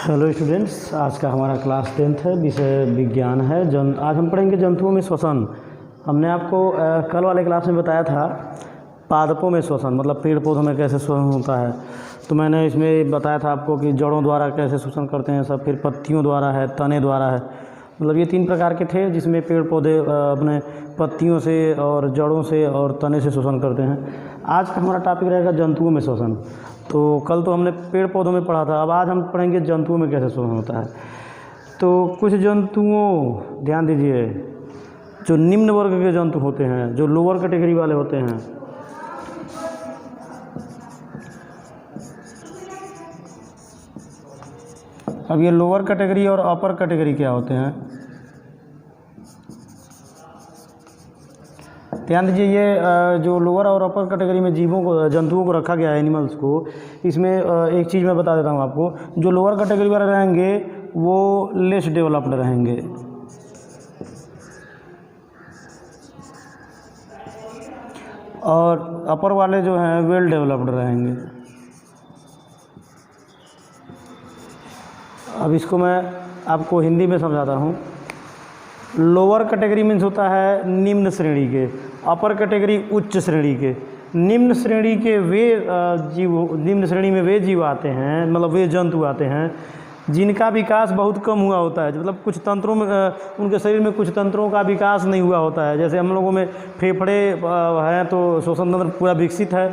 Hello students, आज का हमारा क्लास 10th है, विषय विज्ञान है। आज हम पढ़ेंगे जंतुओं में श्वसन। हमने आपको कल वाले क्लास में बताया था पादपों में श्वसन, मतलब पेड़ पौधों में कैसे श्वसन होता है। तो मैंने इसमें बताया था आपको कि जड़ों द्वारा कैसे श्वसन करते हैं सब, फिर पत्तियों द्वारा है, तने द्वारा है। मतलब ये 3 प्रकार के थे जिसमें पेड़ पौधे अपने पत्तियों से और जड़ों से और तने से श्वसन करते हैं। आज का हमारा टॉपिक रहेगा जंतुओं में श्वसन। तो कल तो हमने पेड़ पौधों में पढ़ा था, अब आज हम पढ़ेंगे जंतुओं में कैसे श्वसन होता है। तो कुछ जंतुओं, ध्यान दीजिए, जो निम्न वर्ग के जंतु होते हैं, जो लोअर कैटेगरी वाले होते हैं, अब ये लोअर कैटेगरी और अपर कैटेगरी क्या होते हैं, ध्यान दीजिए। ये जो लोअर और अपर कैटेगरी में जंतुओं को रखा गया है, एनिमल्स को, इसमें एक चीज़ मैं बता देता हूँ आपको। जो लोअर कैटेगरी वाले रहेंगे वो लेस डेवलप्ड रहेंगे, और अपर वाले जो हैं वेल डेवलप्ड रहेंगे। अब इसको मैं आपको हिंदी में समझाता हूँ। लोअर कैटेगरी मीन्स होता है निम्न श्रेणी के, अपर कैटेगरी उच्च श्रेणी के। निम्न श्रेणी के निम्न श्रेणी में वे जीव आते हैं, मतलब वे जंतु आते हैं जिनका विकास बहुत कम हुआ होता है। मतलब कुछ तंत्रों में उनके शरीर में कुछ तंत्रों का विकास नहीं हुआ होता है। जैसे हम लोगों में फेफड़े हैं तो श्वसन तंत्र पूरा विकसित है।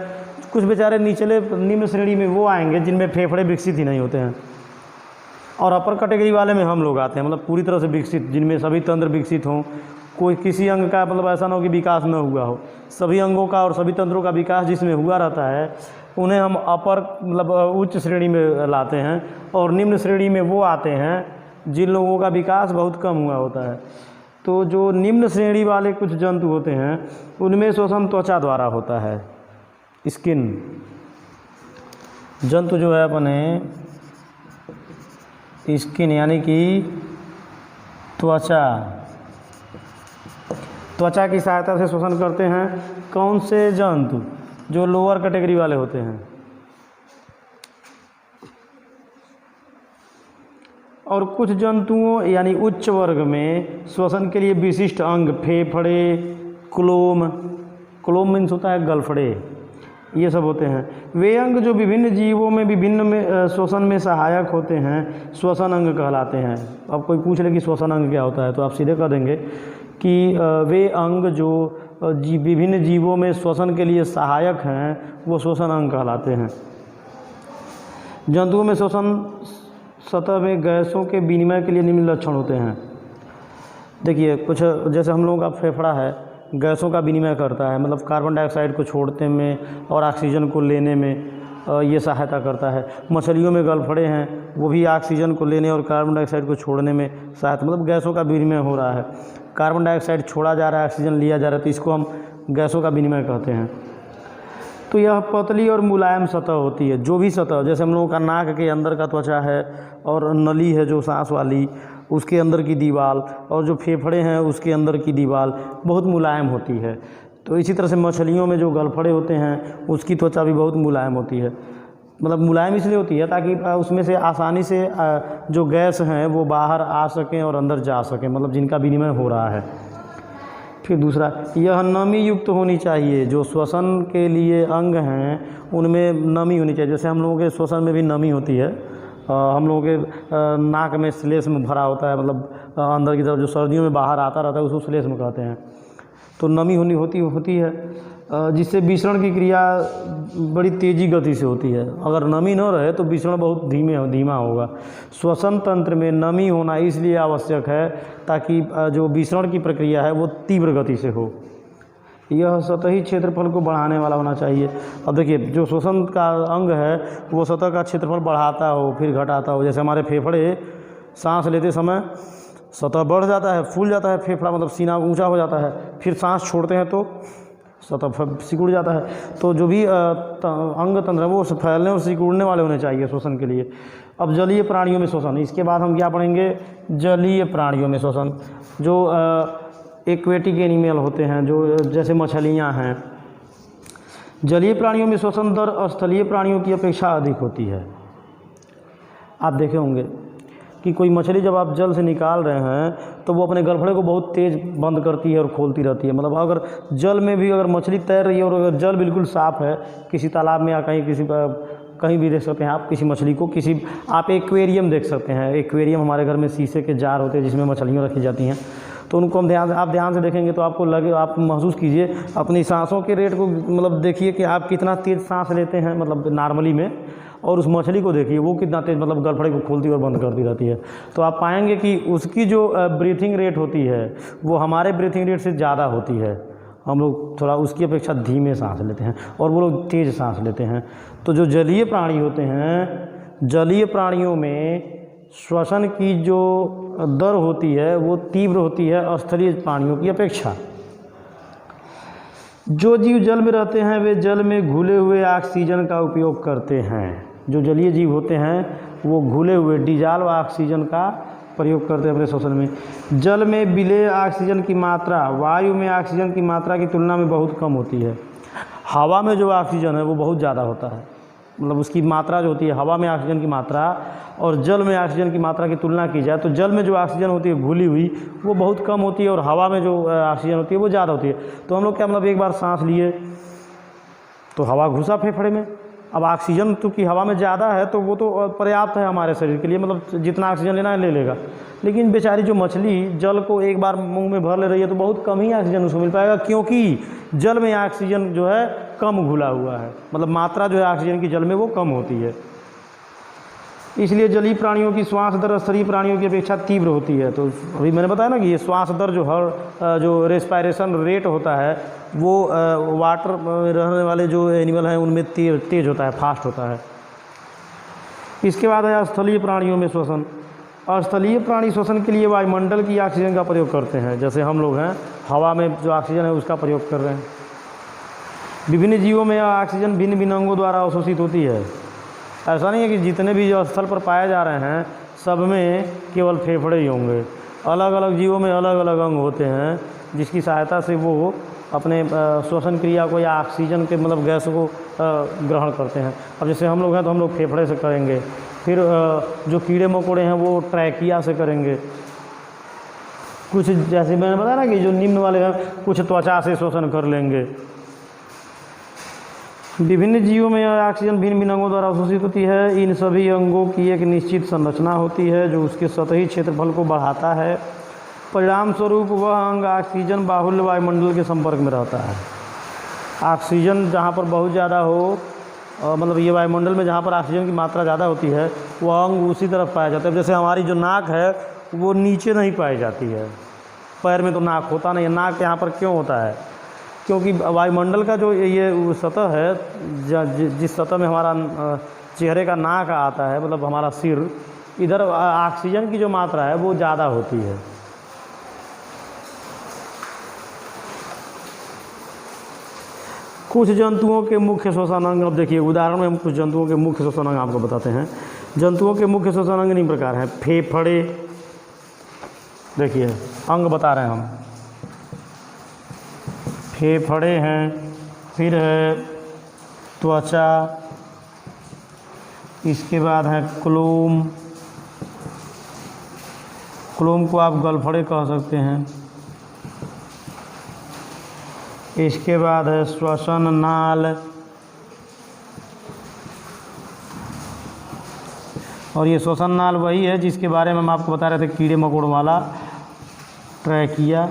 कुछ बेचारे निचले निम्न श्रेणी में वो आएंगे जिनमें फेफड़े विकसित ही नहीं होते हैं। और अपर कैटेगरी वाले में हम लोग आते हैं, मतलब पूरी तरह से विकसित, जिनमें सभी तंत्र विकसित हों, कोई किसी अंग का मतलब ऐसा ना हो कि विकास न हुआ हो। सभी अंगों का और सभी तंत्रों का विकास जिसमें हुआ रहता है उन्हें हम अपर मतलब उच्च श्रेणी में लाते हैं। और निम्न श्रेणी में वो आते हैं जिन लोगों का विकास बहुत कम हुआ होता है। तो जो निम्न श्रेणी वाले कुछ जंतु होते हैं उनमें श्वसन त्वचा द्वारा होता है, स्किन। जंतु जो है अपने स्किन यानी कि त्वचा की सहायता से श्वसन करते हैं। कौन से जंतु? जो लोअर कैटेगरी वाले होते हैं। और कुछ जंतुओं यानी उच्च वर्ग में श्वसन के लिए विशिष्ट अंग फेफड़े, क्लोम मीन्स होता है गलफड़े, ये सब होते हैं। वे अंग जो विभिन्न जीवों में विभिन्न श्वसन में सहायक होते हैं श्वसन अंग कहलाते हैं। अब कोई पूछ ले कि श्वसन अंग क्या होता है तो आप सीधे कह देंगे कि वे अंग जो विभिन्न जीवों में श्वसन के लिए सहायक हैं वो श्वसन अंग कहलाते हैं। जंतुओं में श्वसन सतह में गैसों के विनिमय के लिए निम्न लक्षण होते हैं। देखिए, कुछ जैसे हम लोगों का फेफड़ा है, गैसों का विनिमय करता है, मतलब कार्बन डाइऑक्साइड को छोड़ने में और ऑक्सीजन को लेने में ये सहायता करता है। मछलियों में गलफड़े हैं, वो भी ऑक्सीजन को लेने और कार्बन डाइऑक्साइड को छोड़ने में सहायता, मतलब गैसों का विनिमय हो रहा है। कार्बन डाइऑक्साइड छोड़ा जा रहा है, ऑक्सीजन लिया जा रहा है, तो इसको हम गैसों का विनिमय कहते हैं। तो यह पतली और मुलायम सतह होती है। जो भी सतह, जैसे हम लोगों का नाक के अंदर का त्वचा है और नली है जो सांस वाली, उसके अंदर की दीवार, और जो फेफड़े हैं उसके अंदर की दीवार बहुत मुलायम होती है। तो इसी तरह से मछलियों में जो गलफड़े होते हैं उसकी त्वचा भी बहुत मुलायम होती है। मतलब मुलायम इसलिए होती है ताकि उसमें से आसानी से जो गैस हैं वो बाहर आ सकें और अंदर जा सकें, मतलब जिनका विनिमय हो रहा है। फिर दूसरा, यह नमी युक्त होनी चाहिए। जो श्वसन के लिए अंग हैं उनमें नमी होनी चाहिए। जैसे हम लोगों के श्वसन में भी नमी होती है, हम लोगों के नाक में श्लेष्म भरा होता है, मतलब अंदर की तरफ जो सर्दियों में बाहर आता रहता है उसको श्लेष्म कहते हैं। तो नमी होती है जिससे विसरण की क्रिया बड़ी तेज़ी गति से होती है। अगर नमी न रहे तो विसरण बहुत धीमा होगा। श्वसन तंत्र में नमी होना इसलिए आवश्यक है ताकि जो विसरण की प्रक्रिया है वो तीव्र गति से हो। यह सतही क्षेत्रफल को बढ़ाने वाला होना चाहिए। अब देखिए, जो श्वसन का अंग है वो सतह का क्षेत्रफल बढ़ाता हो फिर घटाता हो। जैसे हमारे फेफड़े, सांस लेते समय सतह बढ़ जाता है, फूल जाता है फेफड़ा, मतलब सीना ऊंचा हो जाता है, फिर सांस छोड़ते हैं तो सतह सिकुड़ जाता है। तो जो भी अंग तंत्र है वो फैलने और सिकुड़ने वाले होने चाहिए श्वसन के लिए। अब जलीय प्राणियों में श्वसन, इसके बाद हम क्या पढ़ेंगे? जलीय प्राणियों में श्वसन। जो एक्वेटिक एनिमल होते हैं, जो जैसे मछलियाँ हैं, जलीय प्राणियों में श्वसन दर स्थलीय प्राणियों की अपेक्षा अधिक होती है। आप देखे होंगे कि कोई मछली जब आप जल से निकाल रहे हैं तो वो अपने गलफड़े को बहुत तेज़ बंद करती है और खोलती रहती है। मतलब अगर जल में भी अगर मछली तैर रही है और अगर जल बिल्कुल साफ़ है, किसी तालाब में या कहीं भी देख सकते हैं आप किसी मछली को, आप एक्वेरियम देख सकते हैं। एक्वेरियम हमारे घर में शीशे के जार होते हैं जिसमें मछलियाँ रखी जाती हैं, तो उनको आप ध्यान से देखेंगे तो आपको आप महसूस कीजिए अपनी सांसों के रेट को, मतलब देखिए कि आप कितना तेज़ सांस लेते हैं मतलब नॉर्मली में, और उस मछली को देखिए वो कितना तेज़ मतलब गलफड़े को खोलती और बंद करती रहती है। तो आप पाएंगे कि उसकी जो ब्रीथिंग रेट होती है वो हमारे ब्रीथिंग रेट से ज़्यादा होती है। हम लोग थोड़ा उसकी अपेक्षा धीमे सांस लेते हैं और वो लोग तेज़ सांस लेते हैं। तो जो जलीय प्राणी होते हैं, जलीय प्राणियों में श्वसन की जो दर होती है वो तीव्र होती है स्थलीय प्राणियों की अपेक्षा। जो जीव जल में रहते हैं वे जल में घुले हुए ऑक्सीजन का उपयोग करते हैं। जो जलीय जीव होते हैं वो घुले हुए डिजॉल्व ऑक्सीजन का प्रयोग करते हैं अपने श्वसन में। जल में विलेय ऑक्सीजन की मात्रा वायु में ऑक्सीजन की मात्रा की तुलना में बहुत कम होती है। हवा में जो ऑक्सीजन है वो बहुत ज़्यादा होता है, मतलब उसकी मात्रा जो होती है हवा में ऑक्सीजन की मात्रा और जल में ऑक्सीजन की मात्रा की तुलना की जाए तो जल में जो ऑक्सीजन होती है घुली हुई वो बहुत कम होती है और हवा में जो ऑक्सीजन होती है वो ज़्यादा होती है। तो हम लोग क्या मतलब एक बार सांस लिए तो हवा घुसा फेफड़े में, अब ऑक्सीजन क्योंकि हवा में ज़्यादा है तो वो तो पर्याप्त है हमारे शरीर के लिए, मतलब जितना ऑक्सीजन लेना है ले लेगा। लेकिन बेचारी जो मछली जल को एक बार मुंह में भर ले रही है तो बहुत कम ही ऑक्सीजन उसको मिल पाएगा, क्योंकि जल में ऑक्सीजन जो है कम घुला हुआ है, मतलब मात्रा जो है ऑक्सीजन की जल में वो कम होती है। इसलिए जलीय प्राणियों की श्वास दर स्तरीय प्राणियों की अपेक्षा तीव्र होती है। तो अभी मैंने बताया ना कि ये श्वास दर जो रेस्पायरेशन रेट होता है वो वाटर में रहने वाले जो एनिमल हैं उनमें तेज होता है, फास्ट होता है। इसके बाद है स्थलीय प्राणियों में श्वसन। स्थलीय प्राणी श्वसन के लिए वायुमंडल की ऑक्सीजन का प्रयोग करते हैं, जैसे हम लोग हैं हवा में जो ऑक्सीजन है उसका प्रयोग कर रहे हैं। विभिन्न जीवों में ऑक्सीजन भिन्न भिन्न अंगों द्वारा अवशोषित होती है। ऐसा नहीं है कि जितने भी जो स्थल पर पाए जा रहे हैं सब में केवल फेफड़े ही होंगे, अलग अलग जीवों में अलग अलग अंग होते हैं जिसकी सहायता से वो अपने श्वसन क्रिया को या ऑक्सीजन के मतलब गैस को ग्रहण करते हैं। अब जैसे हम लोग हैं तो हम लोग फेफड़े से करेंगे, फिर जो कीड़े मकोड़े हैं वो ट्रैकिया से करेंगे, कुछ जैसे मैंने बताया ना कि जो निम्न वाले हैं कुछ त्वचा से श्वसन कर लेंगे। विभिन्न जीवों में ऑक्सीजन भिन्न भिन्न अंगों द्वारा अवशोषित होती है। इन सभी अंगों की एक निश्चित संरचना होती है जो उसके सतही क्षेत्रफल को बढ़ाता है। परिणाम स्वरूप वह अंग ऑक्सीजन बाहुल्य वायुमंडल के संपर्क में रहता है। ऑक्सीजन जहाँ पर बहुत ज़्यादा हो मतलब ये वायुमंडल में जहाँ पर ऑक्सीजन की मात्रा ज़्यादा होती है वह अंग उसी तरफ पाया जाता है। जैसे हमारी जो नाक है वो नीचे नहीं पाई जाती है, पैर में तो नाक होता नहीं है। नाक यहाँ पर क्यों होता है? क्योंकि वायुमंडल का जो ये सतह है जिस सतह में हमारा चेहरे का नाक आता है मतलब हमारा सिर, इधर ऑक्सीजन की जो मात्रा है वो ज़्यादा होती है। कुछ जंतुओं के मुख्य श्वसन अंग, अब देखिए उदाहरण में हम कुछ जंतुओं के मुख्य श्वसन अंग आपको बताते हैं। जंतुओं के मुख्य श्वसन अंग निम्न प्रकार हैं। फेफड़े, देखिए अंग बता रहे हैं हम, फेफड़े हैं, फिर है त्वचा, इसके बाद है क्लोम, क्लोम को आप गलफड़े कह सकते हैं। इसके बाद है श्वसन नाल, और ये श्वसन नाल वही है जिसके बारे में हम आपको बता रहे थे कीड़े मकोड़ों वाला, ट्रैकिया।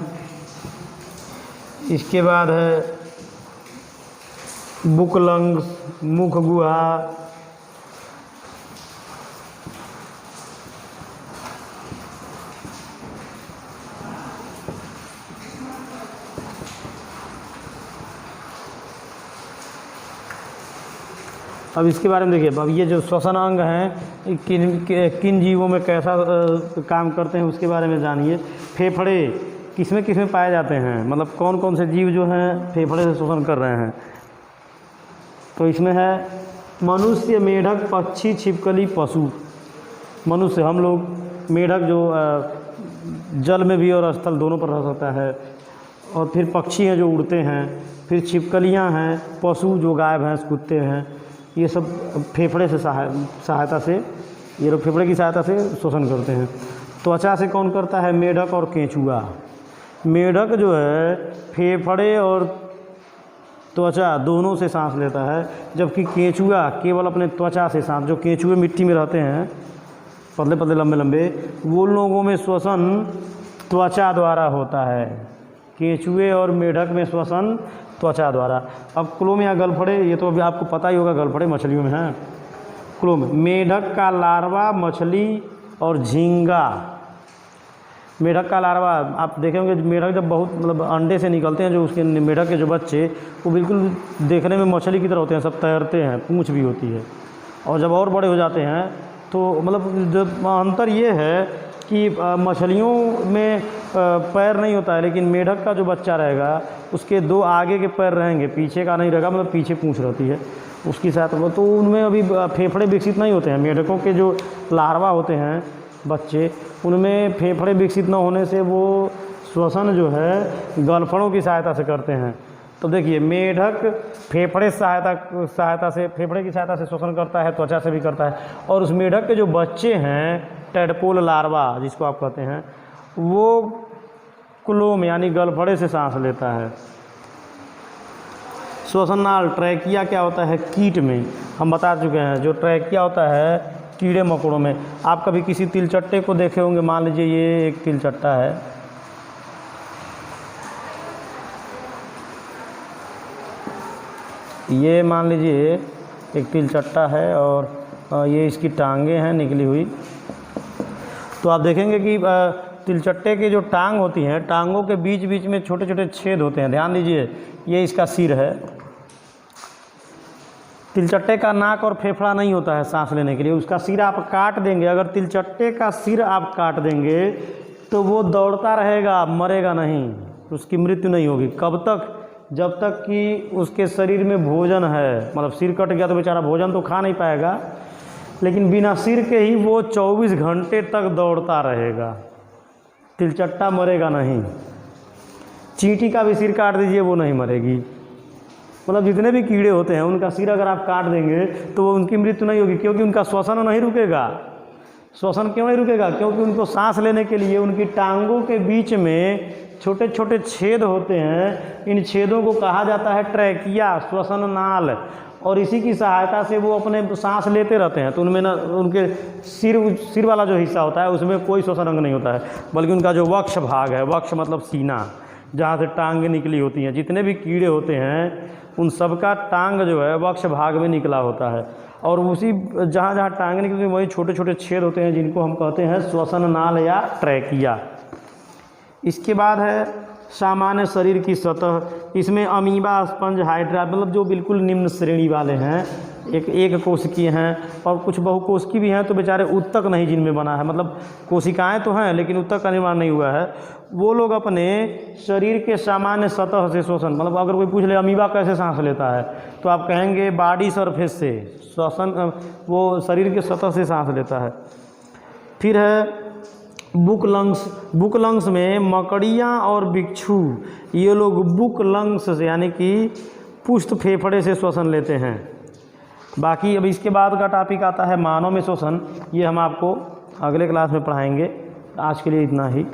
इसके बाद है बुकलंग, मुख गुहा, अब इसके बारे में देखिए। अब ये जो श्वसन अंग हैं किन जीवों में कैसा काम करते हैं उसके बारे में जानिए। फेफड़े किस में पाए जाते हैं, मतलब कौन कौन से जीव जो हैं फेफड़े से श्वसन कर रहे हैं। तो इसमें है मनुष्य, मेढक, पक्षी, छिपकली, पशु। मनुष्य हम लोग, मेढक जो जल में भी और स्थल दोनों पर रह सकता है, और फिर पक्षी हैं जो उड़ते हैं, फिर छिपकलियाँ हैं, पशु जो गाय भैंस कुत्ते हैं, ये सब फेफड़े से सहायता से ये लोग फेफड़े की सहायता से श्वसन करते हैं। त्वचा से कौन करता है? मेढक और केंचुआ। मेढक जो है फेफड़े और त्वचा दोनों से सांस लेता है, जबकि केंचुआ केवल अपने त्वचा से सांस, जो केंचुए मिट्टी में रहते हैं पतले पतले लंबे लंबे, वो लोगों में श्वसन त्वचा द्वारा होता है। केंचुए और मेढक में श्वसन त्वचा द्वारा। अब क्लोम या गलफड़े, ये तो अभी आपको पता ही होगा, गलफड़े मछलियों में हैं। क्लोम मेढक का लार्वा मछली और झींगा। मेढक का लार्वा आप देखे होंगे, मेढक जब बहुत मतलब अंडे से निकलते हैं, जो उसके मेढक के जो बच्चे, वो बिल्कुल देखने में मछली की तरह होते हैं, सब तैरते हैं, पूंछ भी होती है। और जब और बड़े हो जाते हैं तो मतलब जो अंतर ये है कि मछलियों में पैर नहीं होता है, लेकिन मेढक का जो बच्चा रहेगा उसके 2 आगे के पैर रहेंगे, पीछे का नहीं रहेगा, मतलब पीछे पूंछ रहती है उसकी साथ। वो तो उनमें अभी फेफड़े विकसित नहीं होते हैं। मेढकों के जो लार्वा होते हैं बच्चे, उनमें फेफड़े विकसित न होने से वो श्वसन जो है गलफड़ों की सहायता से करते हैं। तो देखिए, मेढक फेफड़े की सहायता से श्वसन करता है, त्वचा से भी करता है। और उस मेढक के जो बच्चे हैं, टेडपोल लार्वा जिसको आप कहते हैं, वो क्लोम यानी गलफड़े से सांस लेता है। श्वसन नाल ट्रैकिया क्या होता है? कीट में हम बता चुके हैं, जो ट्रैकिया होता है कीड़े मकोड़ों में। आप कभी किसी तिलचट्टे को देखे होंगे, मान लीजिए ये एक तिलचट्टा है, ये मान लीजिए एक तिलचट्टा है और ये इसकी टांगें हैं निकली हुई। तो आप देखेंगे कि तिलचट्टे की जो टांग होती हैं, टांगों के बीच बीच में छोटे छोटे छेद होते हैं। ध्यान दीजिए, ये इसका सिर है। तिलचट्टे का नाक और फेफड़ा नहीं होता है सांस लेने के लिए, उसका सिर आप काट देंगे। अगर तिलचट्टे का सिर आप काट देंगे तो वो दौड़ता रहेगा, मरेगा नहीं, उसकी मृत्यु नहीं होगी। कब तक? जब तक कि उसके शरीर में भोजन है। मतलब सिर कट गया तो बेचारा भोजन तो खा नहीं पाएगा, लेकिन बिना सिर के ही वो 24 घंटे तक दौड़ता रहेगा। तिलचट्टा मरेगा नहीं। चींटी का भी सिर काट दीजिए, वो नहीं मरेगी। मतलब जितने भी कीड़े होते हैं, उनका सिर अगर आप काट देंगे तो वो उनकी मृत्यु नहीं होगी, क्योंकि उनका श्वसन नहीं रुकेगा। श्वसन क्यों नहीं रुकेगा? क्योंकि उनको सांस लेने के लिए उनकी टांगों के बीच में छोटे छोटे छेद होते हैं। इन छेदों को कहा जाता है ट्रैकिया, श्वसन नाल, और इसी की सहायता से वो अपने सांस लेते रहते हैं। तो उनमें ना उनके सिर वाला जो हिस्सा होता है उसमें कोई श्वसन अंग नहीं होता है, बल्कि उनका जो वक्ष भाग है, वक्ष मतलब सीना, जहाँ से टांगें निकली होती हैं। जितने भी कीड़े होते हैं उन सब का टांग जो है वक्ष भाग में निकला होता है, और उसी जहाँ जहाँ टांगें निकलती हैं वही छोटे छोटे छेद होते हैं, जिनको हम कहते हैं श्वसन नाल या ट्रैकिया। इसके बाद है सामान्य शरीर की सतह। इसमें अमीबा, स्पंज, हाइड्रा, मतलब जो बिल्कुल निम्न श्रेणी वाले हैं, एक कोशिकीय हैं, और कुछ बहुकोशिकीय भी हैं, तो बेचारे उत्तक नहीं जिनमें बना है। मतलब कोशिकाएं तो हैं लेकिन उत्तक का निर्माण नहीं हुआ है। वो लोग अपने शरीर के सामान्य सतह से श्वसन, मतलब अगर कोई पूछ ले अमीबा कैसे सांस लेता है, तो आप कहेंगे बॉडी सरफेस से श्वसन, वो शरीर के सतह से सांस लेता है। फिर है बुक लंग्स। बुक लंग्स में मकड़ियाँ और बिच्छू, ये लोग बुक लंग्स से यानी कि पुष्ट फेफड़े से श्वसन लेते हैं। बाकी अब इसके बाद का टॉपिक आता है मानव में श्वसन। ये हम आपको अगले क्लास में पढ़ाएंगे। आज के लिए इतना ही।